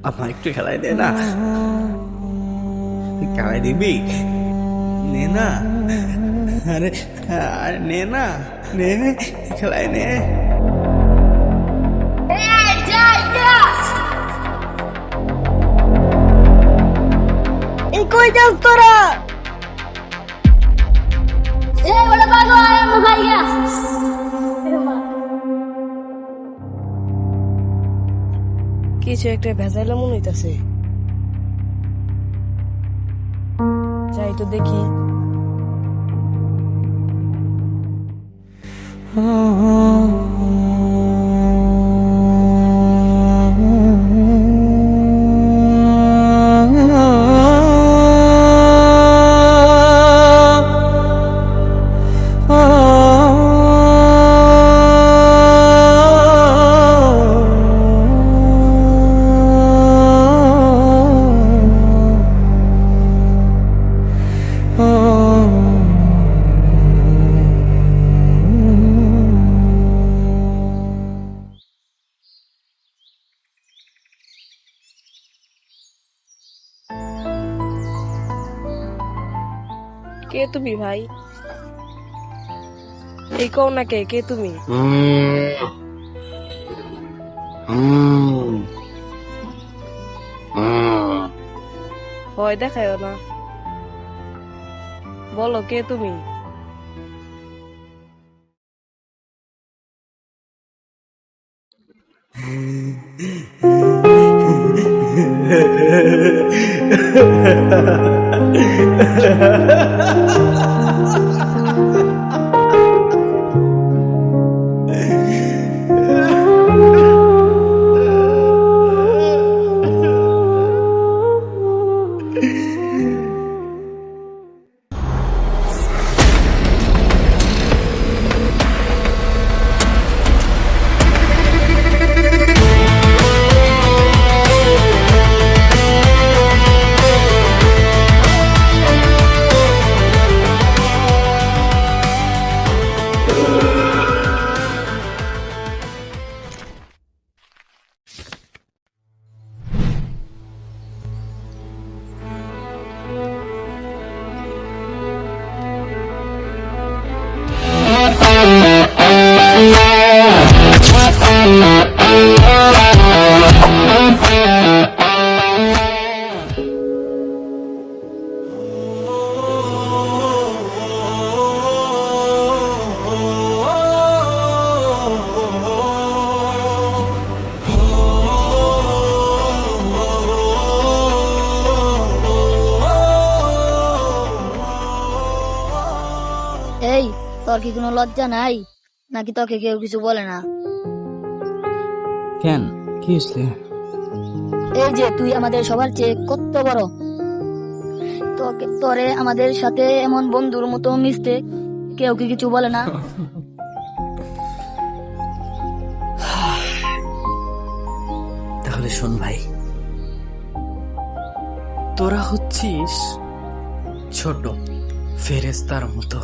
আমার একটু খেলাই দে না, খেলাই দিবি? নে না, আরে আরে নে না, নে খেলাই নে। কই যাস তোরা? কিছু একটা ভেজাইলা মনে হইতাছে, যাই তো দেখি। কে তুমি ভাই? এই কও না, কে কে তুমি? হয় দেখায়ও না, বলো কে তুমি? এই, তোর কি কোনো লজ্জা নাই নাকি? তোকে কেউ কিছু বলে না? কেন, কি হয়েছে? এই যে তুই আমাদের সবার চেয়ে কত বড়, তোরে আমাদের সাথে এমন বন্ধুর মতো মিশতে কেউ কি কিছু বলে না? তাহলে শোন ভাই, তোরা হচ্ছিস ছোট ফেরেশতার মতো।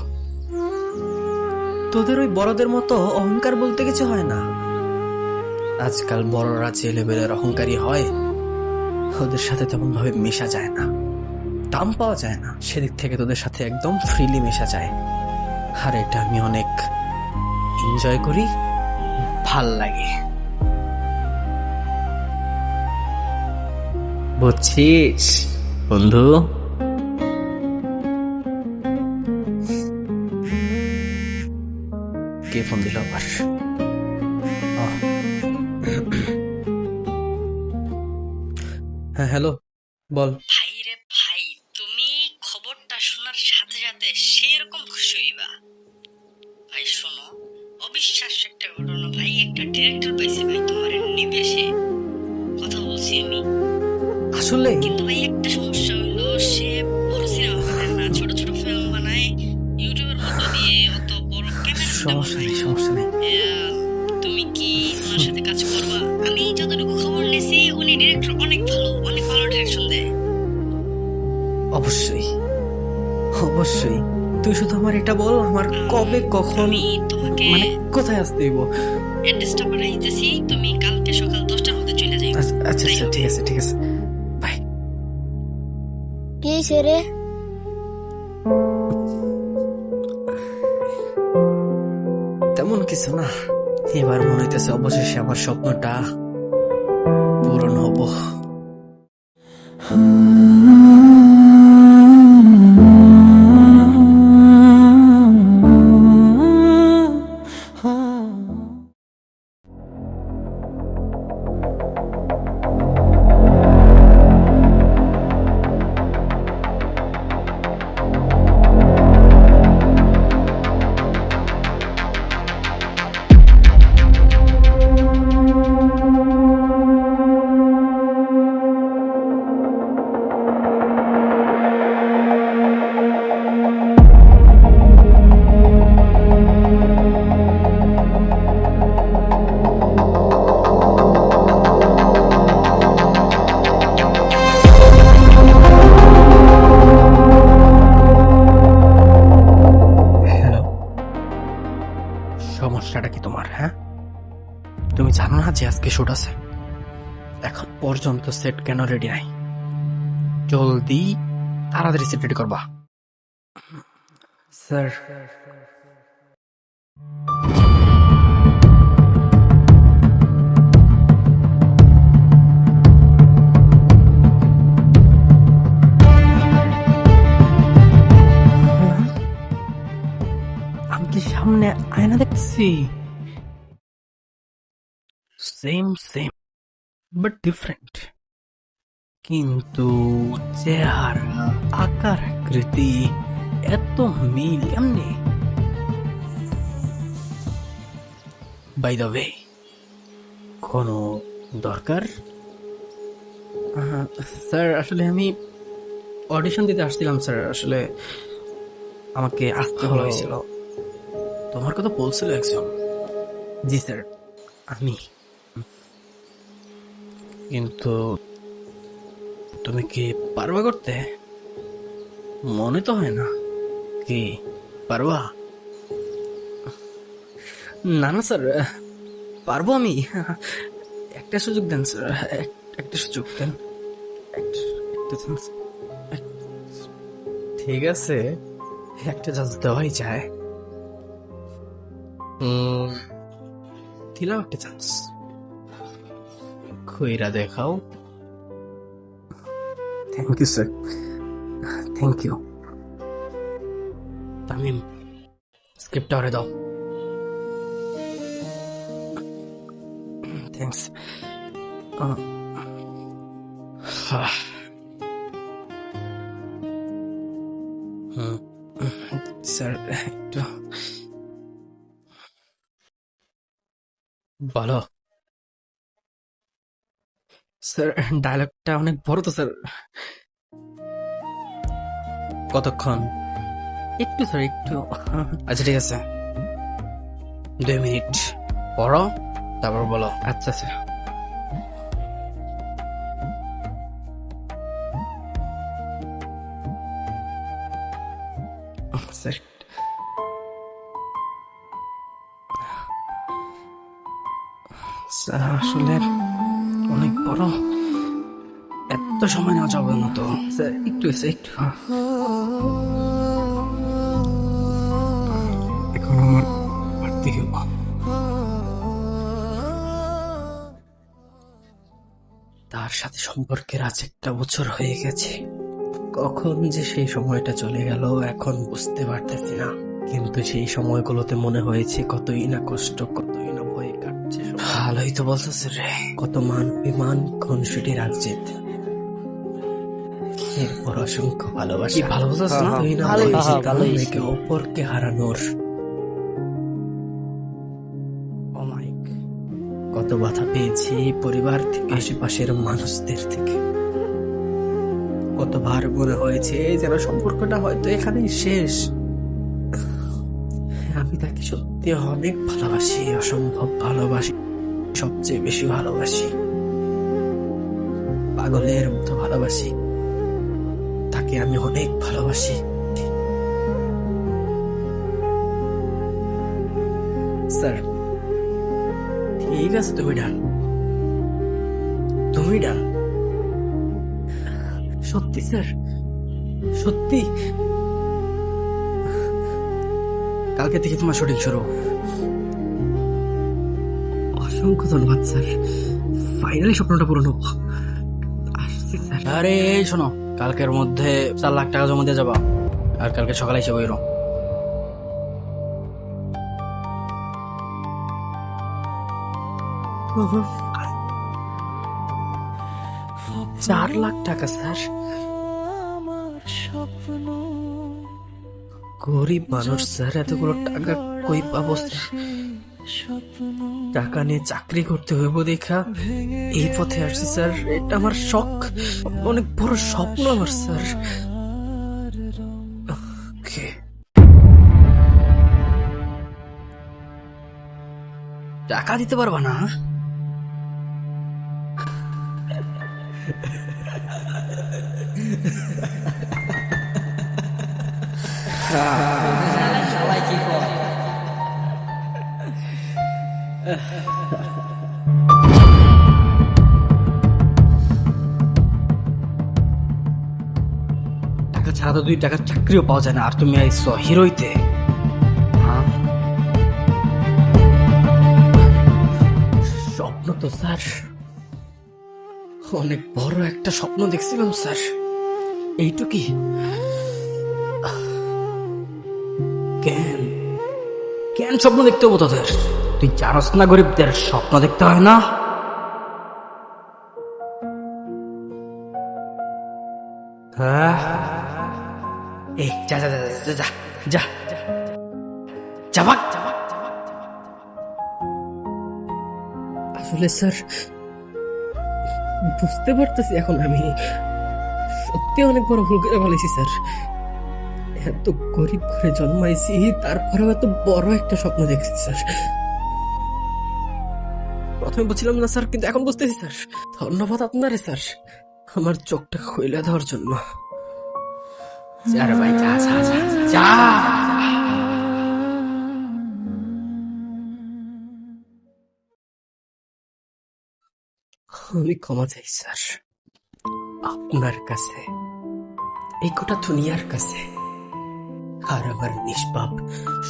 তোদের ওই বড়দের মতো অহংকার বলতে কিছু হয় না। আজকাল বড়রা যে লেভেলের অহংকারী হয়, ওদের সাথে তেমন ভাবে মেশা যায় না, দাম পাওয়া যায় না। সেদিক থেকে তোদের সাথে একদম ফ্রিলি মেশা যায়, আর এটা আমি অনেক এনজয় করি, ভাল লাগে। বুঝছিস বন্ধু? কে ফোন দিল? হ্যাঁ, হ্যালো, বল। ভাই রে ভাই, তুমি খবরটা শোনার সাথে সাথে সেরকম খুশি হইবা। ভাই শোনো, অবিশ্বাস্য একটা ঘটনা ভাই, একটা ডিরেক্টর পাইছে ভাই তোমার নিবেশে, কথা বলছি আমি। আসলে কিন্তু ভাই একটা সমস্যা হইলো, সে বড় সিনেমা বানায় না, ছোট ছোট ফিল্ম বানায়, ইউটিউবের মতো দিয়ে অত বড় ক্যামেরা সমস্যা নেই, সমস্যা নেই। তুমি কি ওনার সাথে কাজ করবা? আমি যতটুকু খবর নিয়েছি উনি ডিরেক্টর অনেক ভালো, অনেক ভালো ডিরেকশন দেয়। অবশ্যই, অবশ্যই। তুই শুধু আমার এটা বল, আমার কবে কখন আমি তোমাকে মানে কোথায় আসতে দিব? অ্যাড্রেসটা পাঠাইতেছি, তুমি কালকে সকাল 10টার মধ্যে চলে যাই। আচ্ছা আচ্ছা, ঠিক আছে, ঠিক আছে, বাই। কি সেরে? তেমন কিছু না, এবার মনে হইতেছে অবশেষে আমার স্বপ্নটা পূরণ হবো। হ্যালো, সমস্যাটা কি তোমার? হ্যাঁ, তুমি জানো না যে আজকে শুট আছে? এখন পর্যন্ত সেট কেন রেডি নাই? জলদি তাড়াতাড়ি সেট রেডি করবা। স্যার, আমি কি সামনে আয়না দেখছি? সেম সেম বাট ডিফারেন্ট, কিন্তু চেহারা, আকার, আকৃতি এত মিল এমনি। বাই দ্য ওয়ে, কোনো দরকার? স্যার, আসলে আমি অডিশন দিতে আসছিলাম স্যার, আসলে আমাকে আসতে বলা হয়েছিল। তোমার কথা বলছিল একজন। জি স্যার, আমি। কিন্তু তুমি কি পারবা করতে? মনে তো হয় না। কি পারবা? না না স্যার, পারবো আমি। একটা সুযোগ দেন স্যার, একটা সুযোগ দেন, একটা chance। ঠিক আছে, একটা চান্স দেওয়াই যায়। দিলাম একটা চান্স, খইরা দেখাও। Thank you sir, thank you. Tamim, স্ক্রিপ্টটা ওরে দাও। থ্যাংকস। স্যার, একটু বলো। স্যার, ডায়লগটা অনেক বড় তো স্যার। কতক্ষণ? একটু স্যার, একটু। আচ্ছা ঠিক আছে, 2 মিনিট পড়ো, তারপর বলো। আচ্ছা স্যার। স্যার, স্যার আসলে অনেক বড়, এত সময় নেওয়া যাবে না তো স্যার, একটু একটু। এখন আমার বাড়তে গেল। তার সাথে সম্পর্কের আজ 1 বছর হয়ে গেছে। কখন যে সেই সময়টা চলে গেল এখন বুঝতে পারতেছি না, কিন্তু সেই সময়গুলোতে মনে হয়েছে কতই না কষ্ট, কতই না ভয় কাটছে। ভালোই তো বলতেছে রে, কত মান অভিমান, খুনসুটি, রাগজিত, এরপর অসংখ্য ভালোবাসা। ভালো বুঝছ না? তুই না ভালোই বলেছিস হয়েছে, ভালোই হয়েছে। একে অপরকে হারানোর ও মাই কত বাধা পেয়েছি এই পরিবার থেকে, আশেপাশের মানুষদের থেকে। কতবার মনে হয়েছে যেন সম্পর্কটা হয়তো এখানেই শেষ। আমি তাকে সত্যি অনেক ভালোবাসি, অসম্ভব ভালোবাসি, সবচেয়ে বেশি ভালোবাসি, পাগলের মতো ভালোবাসি তাকে। আমি অনেক ভালোবাসি। স্যার ঠিক আছে, তুমি ডান, তুমি ডান। সত্যি স্যার, সত্যি। কালকে থেকে তোমার শুটিং শুরু। অসংখ্য ধন্যবাদ স্যার, ফাইনালি স্বপ্নটা পূরণ হবো। আসছি স্যার। আরে এই শোনো, কালকের মধ্যে 4 লাখ টাকা জমা দিয়ে যাবা, আর কালকে সকালে এসে বইরো। চার লাখ টাকা স্যার? গরিব মানুষ স্যার, এতগুলো টাকা কই পাবো স্যার? টাকা নিয়ে চাকরি করতে হইব দেখা এই পথে আসছি স্যার। এটা আমার শখ, অনেক বড় স্বপ্ন আমার স্যার। Okay. টাকা দিতে পারবা না? টাকা ছাড়া তো 2 টাকার চাকরিও পাওয়া যায় না, আর তুমি আইছো হিরোইতে। হ্যাঁ, স্বপ্ন তো স্যার, অনেক বড় একটা স্বপ্ন দেখছিলাম স্যার। এইটুকি? কেন কেন স্বপ্ন দেখতে হবো তোদের? তুই জানোস না গরিবদের স্বপ্ন দেখতে হয় না? হ্যাঁ, এই যা যা যা যা যা যা যা ভাগ। আসলে স্যার বুঝতে পারতেছি এখন আমি সত্যি অনেক বড় ভুল করে ফেলেছি স্যার। এত গরিব ঘরে জন্মাইছি, তারপরেও এত বড় একটা স্বপ্ন দেখছি স্যার। প্রথমে বুঝছিলাম না স্যার, কিন্তু এখন বুঝতেছি স্যার। ধন্যবাদ আপনারে স্যার, আমার চোখটা খুলে দেওয়ার জন্য। যা রে ভাই, যা যা যা যা। আমি ক্ষমা চাই স্যার, আপনার কাছে, এই গোটা দুনিয়ার কাছে, আর আমার নিষ্পাপ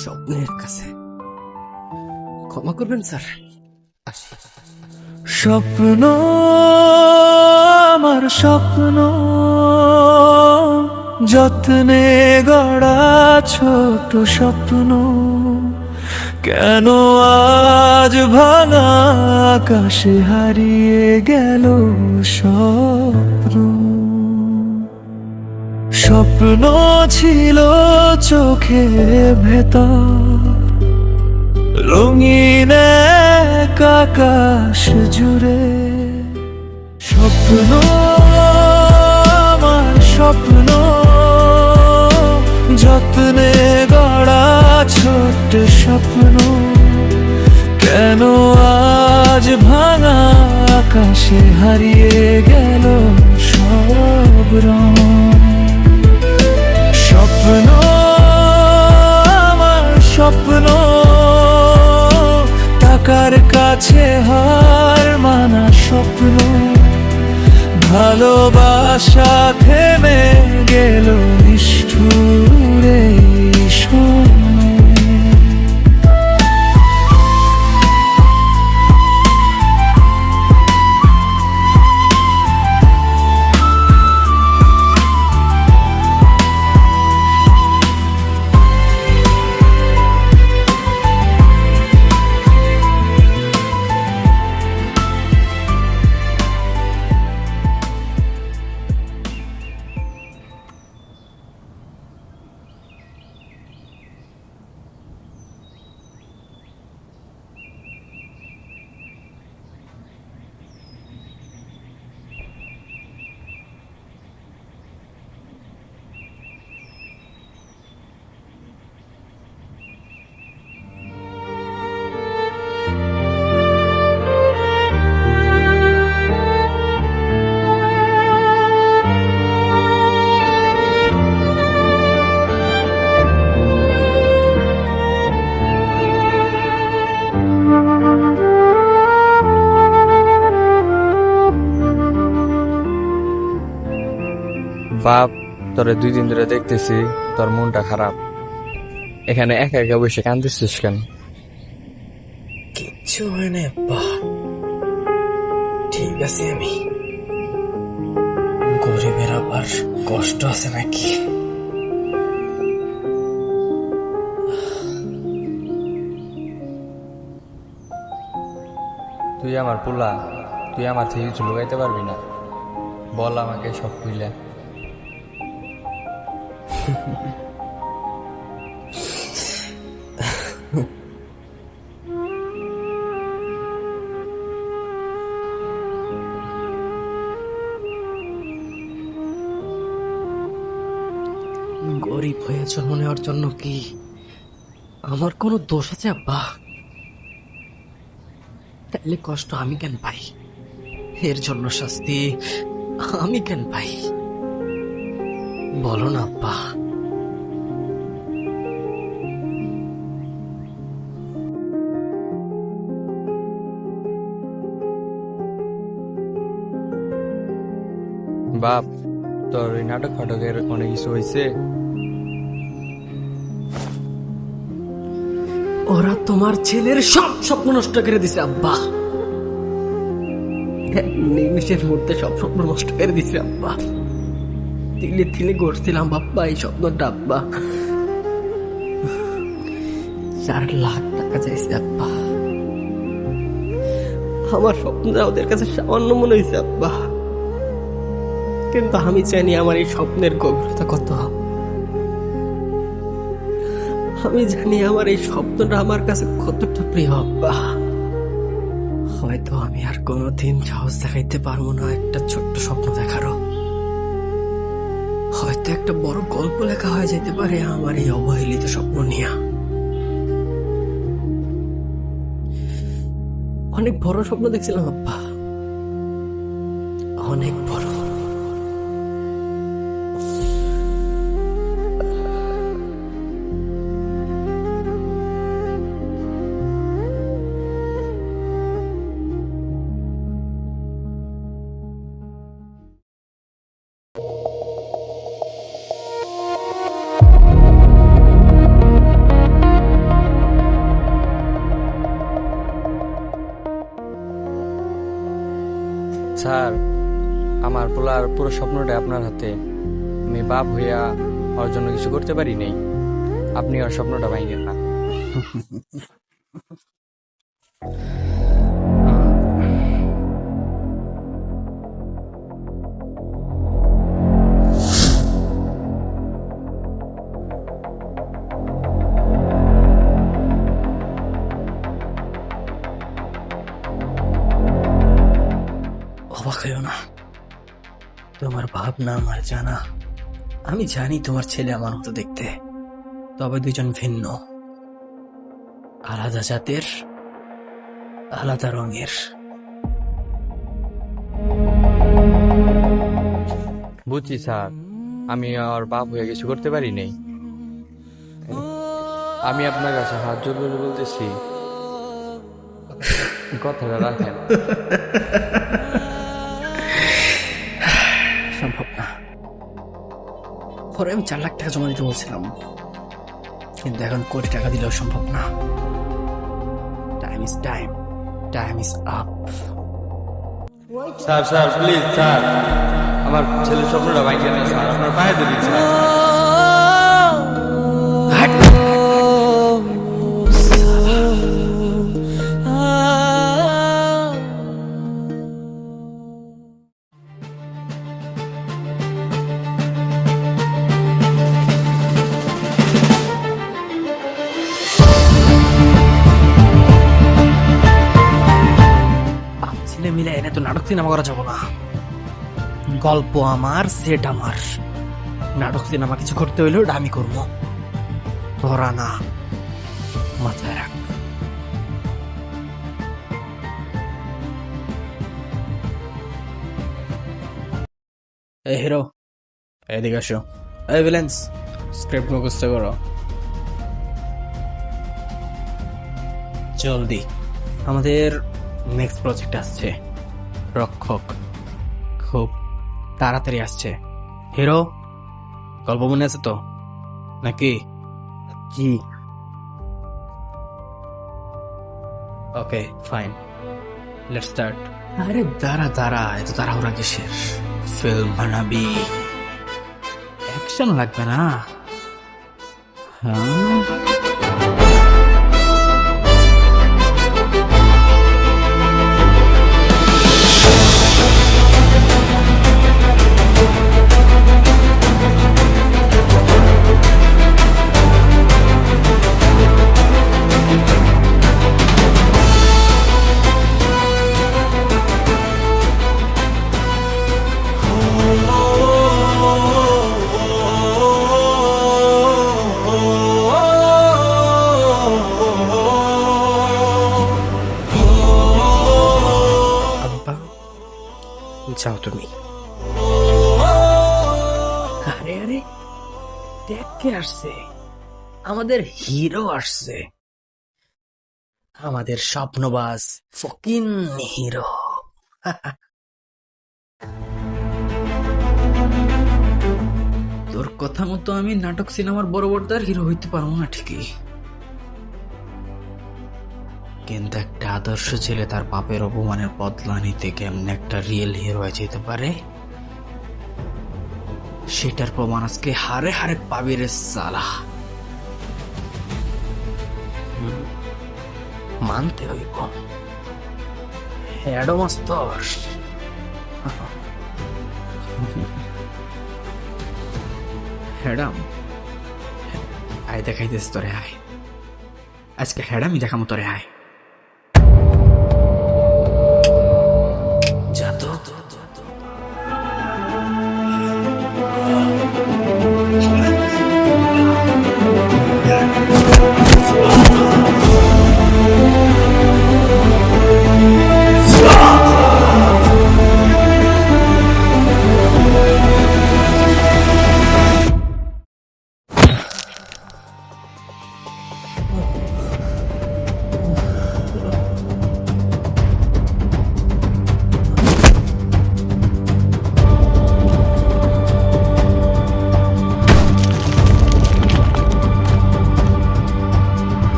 স্বপ্নের কাছে। ক্ষমা করবেন স্যার। আসি। স্বপ্ন আমার স্বপ্ন, যত্নে গড়া ছোট স্বপ্ন, কেন আজ ভাঙা আকাশে হারিয়ে গেল স্বপ্ন। স্বপ্ন ছিল চোখে ভেতর, রঙিন এক আকাশ জুড়ে। স্বপ্ন আমার স্বপ্ন, যত্নে গড়া ছোট্ট স্বপ্ন, কেন আজ ভাঙা আকাশে হারিয়ে গেল সব রং। স্বপ্ন আমার স্বপ্ন, টাকার কাছে হার মানা স্বপ্ন, ভালোবাসা থেমে গেল নিষ্ঠুরে সময়ে। বাপ, তোরে 2 দিন ধরে দেখতেছি তোর মনটা খারাপ। এখানে একা একা বসে কাঁদতেছিস কেন? কিচ্ছু হয় না আব্বা, ঠিক আছে আমি। গরিবের আবার কষ্ট আছে নাকি? তুই আমার পোলা, তুই আমার থেকে কিছু লুকাইতে পারবি না? বল আমাকে সব খুইলা। গরিব হয়ে জন্ম নেওয়ার জন্য কি আমার কোনো দোষ আছে আব্বা? তাহলে কষ্ট আমি কেন পাই? এর জন্য শাস্তি আমি কেন পাই? বলো না আব্বা। বাপ, তোর ওই নাটক ফাটকের অনেক কিছু হয়েছে। ওরা তোমার ছেলের সব স্বপ্ন নষ্ট করে দিছে আব্বা। এক নিমিষের মধ্যে সব স্বপ্ন নষ্ট করে দিছে আব্বা। তিলে তিলে গড়ছিলাম আব্বা এই স্বপ্নটা আব্বা। 4 লাখ টাকা চাইছে আব্বা। আমার স্বপ্নটা ওদের কাছে সামান্য মনে হয়েছে আব্বা, কিন্তু আমি জানি আমার এই স্বপ্নের গভীরতা কত। আমি জানি আমার এই স্বপ্নটা আমার কাছে কতটা প্রিয় আব্বা। হয়তো আমি আর কোনোদিন সাহস দেখাইতে পারবো না একটা ছোট্ট স্বপ্ন দেখারও। হয়তো একটা বড় গল্প লেখা হয়ে যেতে পারে আমার এই অবহেলিত স্বপ্ন নিয়ে। অনেক বড় স্বপ্ন দেখছিলাম আব্বা, অনেক বড়। স্যার, আমার পোলার পুরো স্বপ্নটা আপনার হাতে। আমি বাপ হইয়া ওর জন্য কিছু করতে পারি নাই। আপনি ওর স্বপ্নটা ভাঙেন না। অবাক হইও না, তোমার ভাবনা আমার জানা। আমি জানি তোমার ছেলে আমার মতো দেখতে, তবে দুজন ভিন্ন, আলাদা জাতের, আলাদা রঙের। বুঝছি স্যার, আমি ওর বাপ হয়ে কিছু করতে পারি নাই। আমি আপনার কাছে হাত জোর করে বলতেছি, কথাটা রাখেন। সম্ভব না। পরে আমি 4 লাখ টাকা জমা দিতে বলছিলাম, কিন্তু এখন কোটি টাকা দিলেও সম্ভব না। Time is time, time is up. Sir sir please sir, আমার ছেলের স্বপ্নটা ভাঙিয়ে না স্যার, আপনার পায়ে ধরি স্যার। ছেলে মিলে এনে তো নাটক সিনেমা করা যাবো না। গল্প আমার, সেট আমার। নাটক সিনেমা কিছু করতে হইলেও ওটা আমি করবো, তোরা না। মাথায় রাখ। এই হিরো, এদিকে আসো। এই ভিলেন্স, স্ক্রিপ্ট মুখস্থ করো জলদি। আমাদের নেক্সট প্রজেক্ট আসছে, রক্ষক। খুব তাড়াতাড়ি আসছে। হিরো, গল্প মনে আছে তো নাকি? জি। Okay fine, let's start. আরে দাঁড়া, এত তাড়াহুড়া কিসের? ফিল্ম বানাবি, অ্যাকশন লাগবে না? হ্যাঁ, আব্বা যাও তুমি। আরে আরে, দেখ কে আসছে, আমাদের হিরো আসছে, আমাদের স্বপ্নবাজ ফকিন হিরো। তোর কথা মতো আমি নাটক সিনেমার বড় বড়দার হিরো হইতে পারবো না ঠিকই, কিন্তু একটা আদর্শ ছেলে তার বাপের অপমানের বদলা নিতে কেমনে একটা রিয়েল হিরো হয়ে যেতে পারে, সেটার প্রমাণ আজকে হারে হারে পাবি রে সালা। মানতে হইব হ্যাডো মাস্তর। হ্যাডাম, আয় দেখাইতেছ তোরে, আয় আজকে হ্যাডামই দেখামো তোরে, আয় যা তো।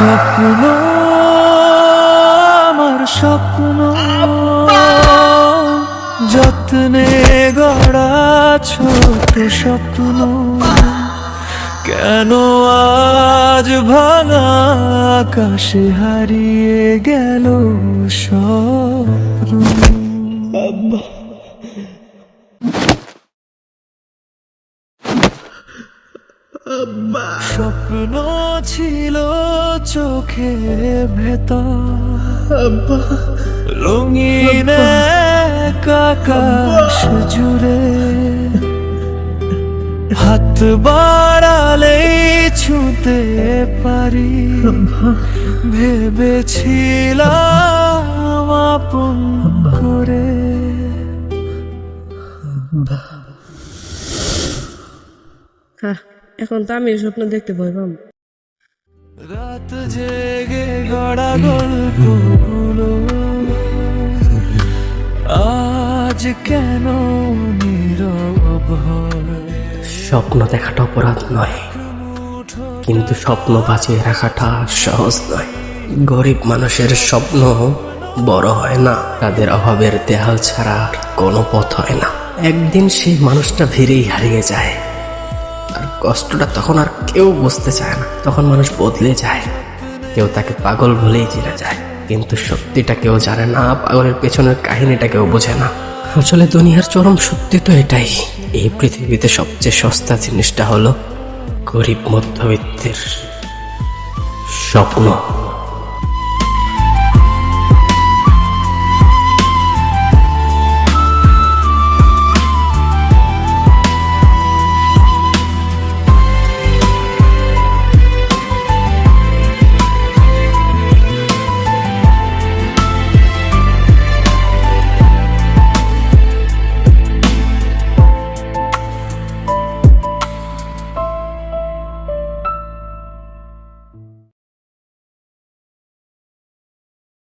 স্বপ্ন আমার স্বপ্ন, যত্নে গড়া ছোট স্বপ্ন, কেন আজ ভাঙা আকাশে হারিয়ে গেল স্বপ্ন। স্বপ্ন ছিল চোখে ভেতর, রঙিন এক আকাশ জুড়ে, হাত বাড়ালেই ছুঁতে পারি, ভেবেছিলাম আপন করে। হ্যাঁ, এখন তো আমি স্বপ্ন দেখতে ভয় পাম। রাত জেগে গড়া গল্পগুলো আজ কেন নীরব হয়? স্বপ্ন দেখাটা অপরাধ নয়, কিন্তু স্বপ্ন বাঁচিয়ে রাখাটা সহজ নয়। গরিব মানুষের স্বপ্ন বড় হয় না, তাদের অভাবের দেয়াল ছাড়া আর কোনো পথ হয় না। একদিন সেই মানুষটা ভিড়েই হারিয়ে যায়, আর কষ্টটা তখন আর কেউ বুঝতে চায় না। তখন মানুষ বদলে যায়, কেউ তাকে পাগল বলেই চিনে যায়, কিন্তু সত্যিটা কেউ জানে না, পাগলের পেছনের কাহিনীটা কেউ বোঝে না। আসলে দুনিয়ার চরম সত্যি তো এটাই, এই পৃথিবীতে সবচেয়ে সস্তা জিনিসটা হলো গরিব মধ্যবিত্তের স্বপ্ন।